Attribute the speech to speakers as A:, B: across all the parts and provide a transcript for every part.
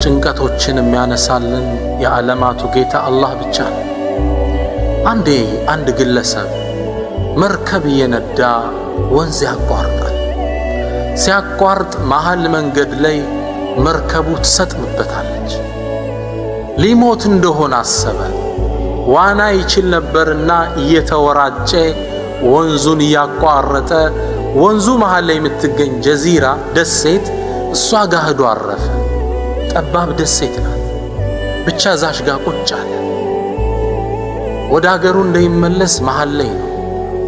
A: ጭንቀቶችን የሚያነሳልን የዓለማቱ ጌታ አላህ ብቻ ነው። አንድ ግለሰብ መርከብ እየነዳ ወንዝ ያቋርጣል። ሲያቋርጥ መሃል መንገድ ላይ መርከቡ ትሰጥምበታለች። ሊሞት እንደሆነ አሰበ። ዋና ይችል ነበርና እየተወራጨ ወንዙን እያቋረጠ ወንዙ መሃል ላይ የምትገኝ ጀዚራ ደሴት እሷ ጋር ሄዶ አረፈ። ጠባብ ደሴት ናት። ብቻ ዛሽ ጋር ቁጭ አለ። ወደ አገሩ እንደይመለስ መሃል ላይ ነው።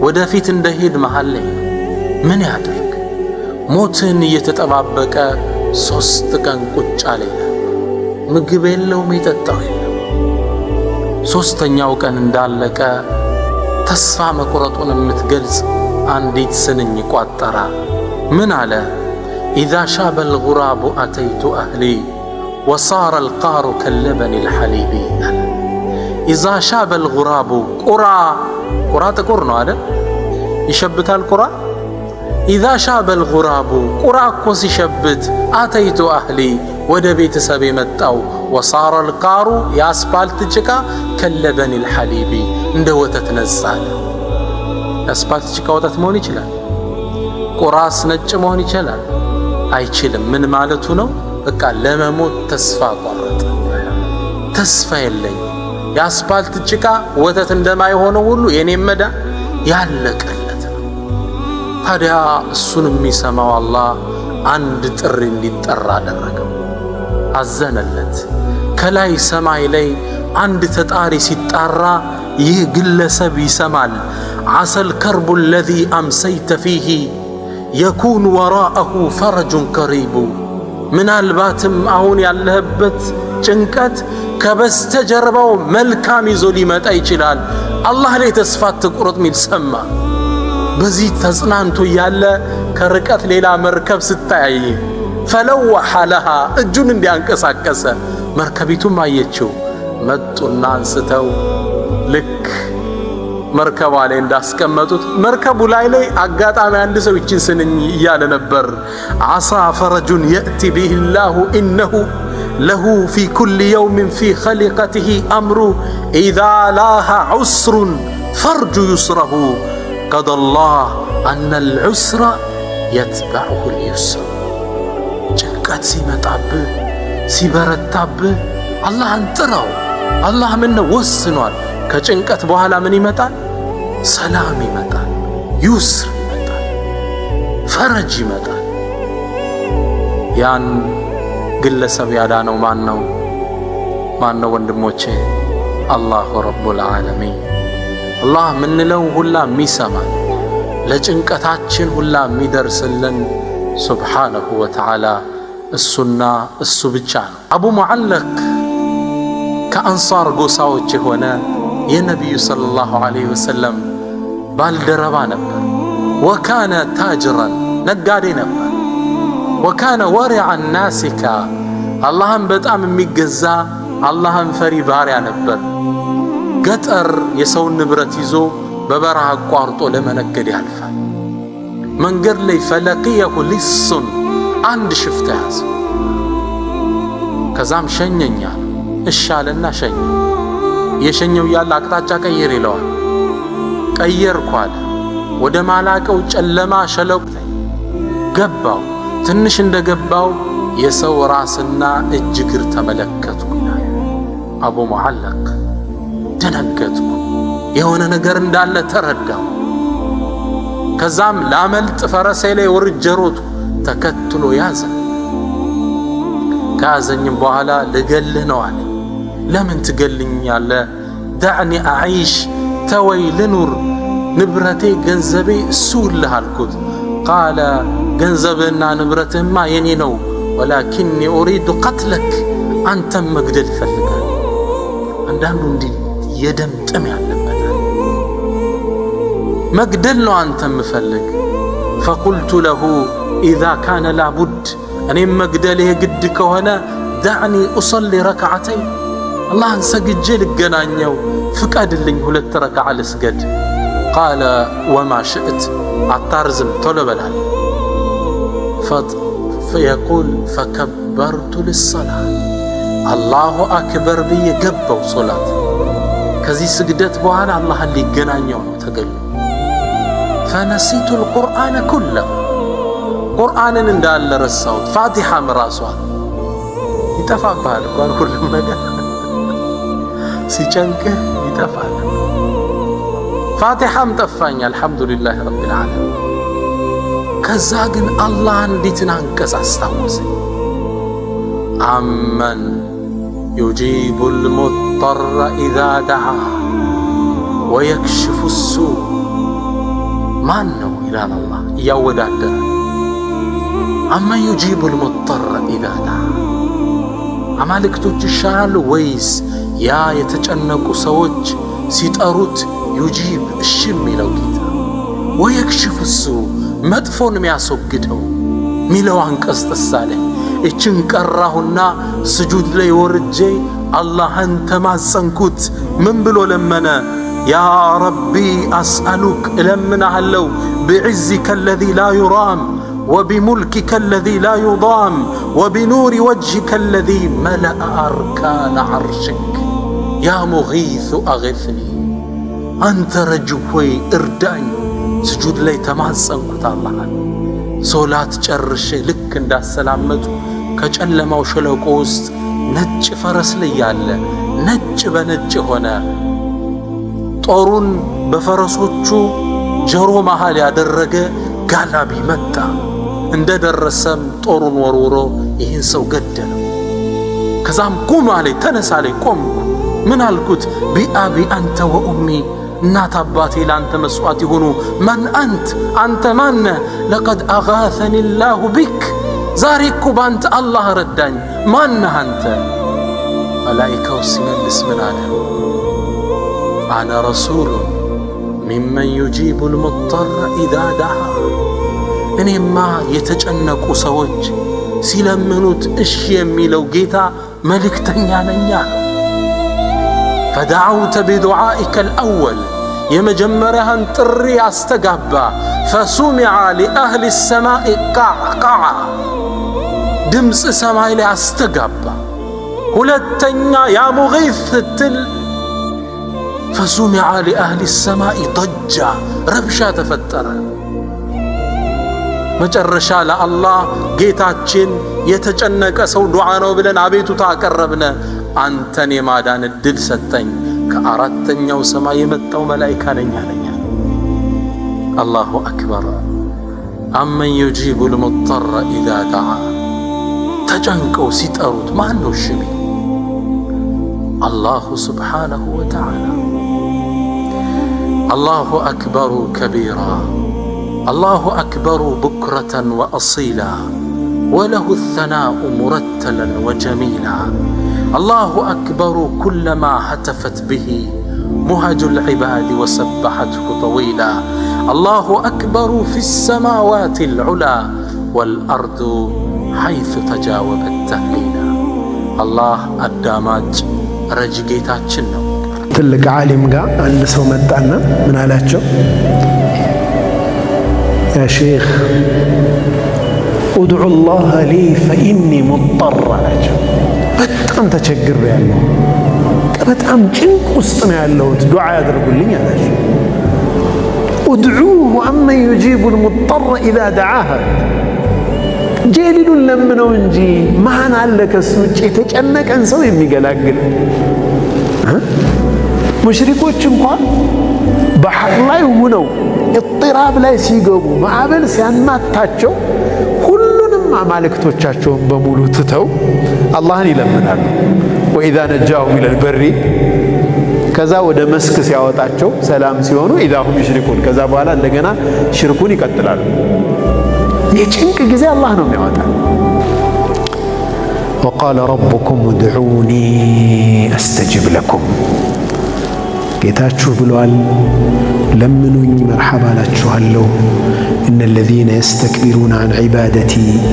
A: ወደፊት እንደሄድ መሃል ላይ ነው። ምን ያድርግ? ሞትን እየተጠባበቀ 3 ቀን ቁጭ አለ። ምግብ የለውም፣ የጠጣው የለም። 3ኛው ቀን እንዳለቀ ተስፋ መቁረጡን የምትገልጽ አንዲት ስንኝ ቋጠራ። ምን አለ? ኢዛ ሻበ አልጉራቡ አተይቱ አህሊ ወሳረ አልቃሩ ከለበኒ አልሐሊቢ። ኢዛ ሻበ አልጉራቡ ቁራ ጥቁር ነው አይደል? ይሸብታል ቁራ። ኢዛ ሻበ አልጉራቡ ቁራ እኮ ሲሸብት አተይቱ አህሊ ወደ ቤተሰብ የመጣው ወሳረ አልቃሩ የአስፓልት ጭቃ ከለበኒ አልሐሊቢ እንደ ወተት ነጻለ። የአስፓልት ጭቃ ወተት መሆን ይችላል? ቁራስ ነጭ መሆን ይችላል? አይችልም። ምን ማለቱ ነው? በቃ ለመሞት ተስፋ ቆረጠ። ተስፋ የለኝ። የአስፓልት ጭቃ ወተት እንደማይሆነው ሁሉ የኔም መዳ ያለቀለት ነው። ታዲያ እሱን የሚሰማው አላህ አንድ ጥሪ እንዲጠራ አደረገው። አዘነለት። ከላይ ሰማይ ላይ አንድ ተጣሪ ሲጣራ ይህ ግለሰብ ይሰማል። ዓሰል ከርቡ አለዚ አምሰይተ ፊሂ የኩኑ ወራአሁ ፈረጁን ቀሪቡ። ምናልባትም አሁን ያለህበት ጭንቀት ከበስተጀርባው መልካም ይዞ ሊመጣ ይችላል። አላህ ላይ ተስፋ አትቁረጥ ሚል ሰማ። በዚህ ተጽናንቶ ያለ ከርቀት ሌላ መርከብ ስታይ ፈለወሐ ለሃ እጁን እንዲያንቀሳቀሰ መርከቢቱም አየችው። መጡና አንስተው ልክ መርከቧ ላይ እንዳስቀመጡት መርከቡ ላይ አጋጣሚ አንድ ሰው ይችን ስንኝ እያለ ነበር። ዓሳ ፈረጁን የእቲ ቢሂላሁ ኢነሁ ለሁ ፊ ኩል የውምን ፊ ኸሊቀትህ አምሩ ኢዛ ላሃ ዑስሩን ፈርጁ ዩስረሁ ቀደላህ አነል ዑስረ የትበዕሁ ልዩስር። ጭንቀት ሲመጣብህ ሲበረታብህ አላህን ጥራው። አላህ ምን ወስኗል? ከጭንቀት በኋላ ምን ይመጣል? ሰላም ይመጣል፣ ዩስር ይመጣል፣ ፈረጅ ይመጣል። ያን ግለሰብ ያዳነው ማን ነው ወንድሞቼ? አላሁ ረቡል ዓለሚን። አላህ ምንለው ሁላ የሚሰማን ለጭንቀታችን ሁላ የሚደርስልን ሱብሓነሁ ወተዓላ እሱና እሱ ብቻ ነው። አቡ ሙዓለቅ ከአንሳር ጎሳዎች የሆነ የነቢዩ ሰለላሁ ዐለይሂ ወሰለም ባልደረባ ነበር። ወካነ ታጅረን ነጋዴ ነበር። ወካነ ወሪዐን ናሲካ አላህን በጣም የሚገዛ አላህን ፈሪ ባሪያ ነበር። ገጠር የሰውን ንብረት ይዞ በበረሃ አቋርጦ ለመነገድ ያልፋል። መንገድ ላይ ፈለቂየሁ ሊሱን አንድ ሽፍታ ያዘ። ከዛም ሸኘኛ እሻለና ሸኘ። የሸኘው ያለ አቅጣጫ ቀይር ይለዋል። ቀየርኩ አለ። ወደ ማላቀው ጨለማ ሸለቆ ገባው። ትንሽ እንደገባው የሰው ራስና እጅ እግር ተመለከትኩ ይላል አቡ ሙዓለቅ። ደነገጥኩ። የሆነ ነገር እንዳለ ተረዳው። ከዛም ላመልጥ ፈረሴ ላይ ወርጄ ሮጥኩ። ተከትሎ ያዘ። ከያዘኝም በኋላ ልገልህ ነው አለ። ለምን ትገልኛለህ? ዳዕኒ አዒሽ ተወይ ልኑር፣ ንብረቴ ገንዘቤ እሱልህ አልኩት። ቃለ ገንዘብህና ንብረትህማ የኔ ነው፣ ወላኪኒ ኡሪዱ ቀትለክ፣ አንተም መግደል ይፈልጋል። አንዳንዱ እንዲህ የደም ጥም ያለበታል። መግደል ነው አንተም ምፈልግ። ፈቁልቱ ለሁ ኢዛ ካነ ላቡድ፣ እኔም መግደል ግድ ከሆነ ዳዕኒ ኡሰሊ ረክዓተይን፣ አላህን ሰግጄ ልገናኘው ፍቀድልኝ፣ 2 ረክዓ ልስገድ። ቃለ ወማ ሽእት፣ አታርዝም ቶሎ በላል። فيقول فكبرت للصلاة አላሁ አክበር ብዬ ገባው ሶላት። ከዚህ ስግደት በኋላ አላህን ሊገናኘው ነው ተገሉ። ፈነሲቱ القرآن كله ቁርአንን እንዳለ ረሳሁት። ፋቲሃም ራሷን ይጠፋብሃል እኮ ሁሉም ነገር ሲጨንቅህ ይጠፋል። ፋቲሃም ጠፋኝ አልሐምዱሊላህ ረቢል ዓለሚን። ከዛ ግን አላህ እንዲትን አንቀጽ አስታወሰኝ። አመን ዩጂቡል ሙጠረ ኢዛ ደዓ ወየክሽፉ ሱእ ማን ነው ይላል አላህ እያወዳደረ። አመን ዩጂቡል ሙጠረ ኢዛ ደዓ አማልክቶች ይሻላሉ ወይስ ያ የተጨነቁ ሰዎች ሲጠሩት ዩጂብ እሺ የሚለው ጌታ? ወየክሽፉ ሱእ መጥፎን የሚያስወግደው ሚለው አንቀጽ ተሳለኝ። እችን ቀራሁና ስጁድ ላይ ወርጄ አላህን ተማጸንኩት። ምን ብሎ ለመነ? ያ ረቢ አስአሉክ እለምናሃለው ብዕዝከ አለዚ ላ ዩራም ወቢሙልኪከ አለዚ ላ ዩዳም ወቢኑሪ ወጅሂከ አለዚ መለአ አርካነ ዐርሽክ ያ ሙጊሱ አግስኒ። አንተ ረጅብ ሆይ እርዳኝ። ስጁድ ላይ ተማጸንኩት አላህን። ሶላት ጨርሼ ልክ እንዳሰላመጡ ከጨለማው ሸለቆ ውስጥ ነጭ ፈረስ ላይ ያለ ነጭ በነጭ ሆነ ጦሩን በፈረሶቹ ጀሮ መሃል ያደረገ ጋላቢ መጣ። እንደደረሰም ጦሩን ወርውሮ ይህን ሰው ገደለው። ከዛም ቁም አለኝ፣ ተነሳ አለኝ። ቆምኩ። ምን አልኩት? ቢአቢ አንተ ወኡሚ እናት አባቴ ላንተ መስዋዕት ይሁኑ። መን አንተ ማነህ? ለቀድ አጋሰኒ ላሁ ቢክ ዛሬ እኮ ባንተ አላህ ረዳኝ። ማነህ አንተ? መላኢካው ሲመልስ ምን አለ? አነ ረሱሉን ሚመን ዩጂቡል ሙጠረ ኢዛ ደዓ እኔማ የተጨነቁ ሰዎች ሲለምኑት እሺ የሚለው ጌታ መልእክተኛ ነኛ። ፈደዐውተ ቢዱዓኢከ አልአወል የመጀመሪያህን ጥሪ አስተጋባ። ፈሱሚዐ ሊአህሊ ሰማኢ ቃዕቃዓ ድምፅ ሰማይ ላይ አስተጋባ። ሁለተኛ ያ ሙጊስ ስትል ፈሱሚዐ ሊአህሊ ሰማኢ ضጃ ረብሻ ተፈጠረ። መጨረሻ ለአላህ ጌታችን የተጨነቀ ሰው ዱዓ ነው ብለን አቤቱታ አቀረብነ። አንተን የማዳን እድል ሰጠኝ። ከአራተኛው ሰማይ የመጣው መላኢካ ነኝ አለኝ። አላሁ አክበር። አመን ዩጂቡል ሙጠረ ኢዛ ደዓ ተጨንቀው ሲጠሩት ማን ነው እሺ የሚል? አላሁ ስብሓነሁ ወተዓላ። አላሁ አክበሩ ከቢራ አላሁ አክበሩ ቡክረተን ወአሲላ ወለሁ الثናኡ ሙረተለን ወጀሚላ አላሁ አክበሩ ኩለማ ሀተፈት ብሂ ሙሀጁ العባድ ወሰበሐትሁ ጠዊላ አላሁ አክበሩ ፊ الሰማዋት الዑላ ወልአርዱ ሐይث ተጃወበት ተህሊላ። አላህ አዳማጭ ረጅ ጌታችን ነው።
B: ትልቅ ዓሊም ጋር አንድ ሰው መጣና ምን አላቸው? ያ ሼኽ ኡድዑ ላህ ሊ ፈኢኒ ሙጠር አላቸው። በጣም ተቸግሬያለሁ፣ በጣም ጭንቅ ውስጥ ነው ያለሁት፣ ዱዓ ያደርጉልኝ አላቸው። ኡድዑሁ አመን ዩጂቡል ሙጠረ ኢዛ ደዓህ ጀሊሉን ለምነው እንጂ ማን አለ ከሱ ውጭ የተጨነቀን ሰው የሚገላግል? ሙሽሪኮች እንኳን ባህር ላይ ሆነው እጥራብ ላይ ሲገቡ ማዕበል ሲያናታቸው ሁሉንም አማልክቶቻቸውን በሙሉ ትተው አላህን ይለምናሉ። ወኢዛ ነጃሁም ኢለል በሪ ከዛ ወደ መስክ ሲያወጣቸው ሰላም ሲሆኑ ኢዛ ሁም ይሽሪኩን ከዛ በኋላ እንደገና ሽርኩን ይቀጥላሉ። የጭንቅ ጊዜ አላህ ነው የሚያወጣ። ወቃለ ረቡኩም udዑኒ አስተጅብ ለኩም ጌታችሁ ብሏል፣ ለምኑኝ መርሐባ ላችኋለሁ። እነ ለዚነ የስተክቢሩነ አን ዒባደቲ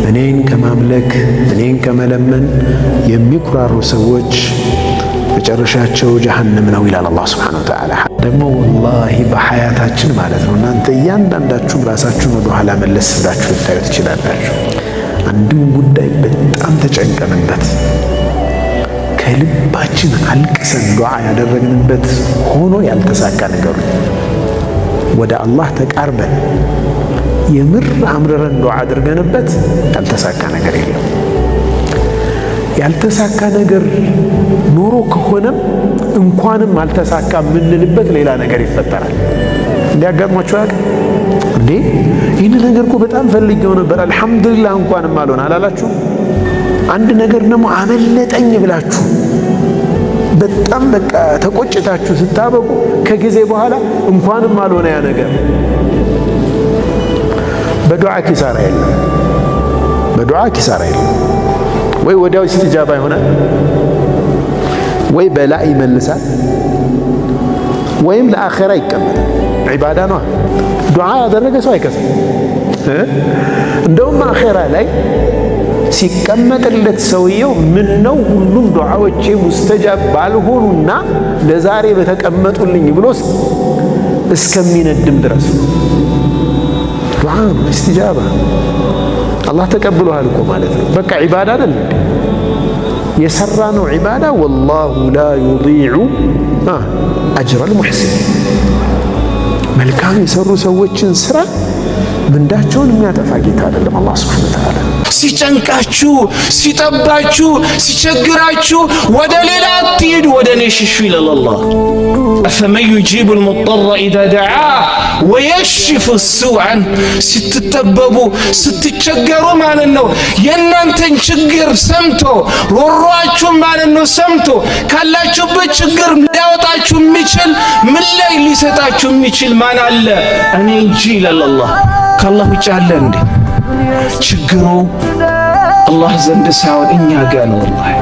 B: እኔን ከማምለክ እኔን ከመለመን የሚኩራሩ ሰዎች መጨረሻቸው ጀሃነም ነው ይላል አላህ ሱብሓነሁ ወተዓላ። ደግሞ ወላሂ በሐያታችን ማለት ነው እናንተ እያንዳንዳችሁም ራሳችሁን ወደ ኋላ መለስ ብላችሁ ልታዩ ትችላላችሁ። አንድም ጉዳይ በጣም ተጨንቀንበት ከልባችን አልቅሰን ዱዓ ያደረግንበት ሆኖ ያልተሳካ ነገሩ ወደ አላህ ተቃርበን የምር አምረረን ዱዓ አድርገንበት ያልተሳካ ነገር የለም። ያልተሳካ ነገር ኖሮ ከሆነም እንኳንም አልተሳካ የምንልበት ሌላ ነገር ይፈጠራል። እንዲያጋጥሟችሁ ያውቃል እንዴ? ይህን ነገር እኮ በጣም ፈልጌው ነበር አልሐምዱሊላህ እንኳንም አልሆነ አላላችሁ? አንድ ነገር ደግሞ አመለጠኝ ብላችሁ በጣም በቃ ተቆጭታችሁ ስታበቁ ከጊዜ በኋላ እንኳንም አልሆነ ያ ነገር። በዱዓ ኪሳራ የለም፣ በዱዓ ኪሳራ የለም። ወይ ወዲያው ኢስቲጃባ ይሆናል፣ ወይ በላ ይመልሳል፣ ወይም ለአኺራ ይቀመጣል። ዒባዳ ነው። ዱዓ ያደረገ ሰው አይከስም። እንደውም አኺራ ላይ ሲቀመጥለት ሰውየው ምን ነው ሁሉም ዱዓዎቼ ሙስተጃብ ባልሆኑና ለዛሬ በተቀመጡልኝ ብሎ እስከሚነድም ድረስ ዱዓ ነው፣ ኢስቲጃባ አላህ ተቀብሎሃል እኮ ማለት ነው። በቃ ዒባዳ አይደል እንዴ? የሰራ ነው ዒባዳ። ወላሁ ላ ዩዲዑ አጅረል ሙሕሲኒን። መልካም የሰሩ ሰዎችን ስራ ምንዳቸውን የሚያጠፋ ጌታ አይደለም አላህ ሱብሓነሁ ወተዓላ።
C: ሲጨንቃችሁ፣ ሲጠባችሁ፣ ሲቸግራችሁ ወደ ሌላ አትሂዱ፣ ወደ እኔ ሽሹ ይላል አላህ። አፈመን ዩጂቡ ልሙጠረ ኢዛ ደዓ ወየሽፉ ሱዐን። ስትጠበቡ ስትቸገሩ ማለት ነው የእናንተን ችግር ሰምቶ ሮሯችሁን ማለት ነው ሰምቶ ካላችሁበት ችግር ሊያወጣችሁ የሚችል ምን ላይ ሊሰጣችሁ የሚችል ማን አለ? እኔ እንጂ ይላል አላህ። ከአላህ ውጭ አለ እንዴ? ችግሩ አላህ ዘንድ ሳይሆን እኛ ጋር ነው ወላሂ።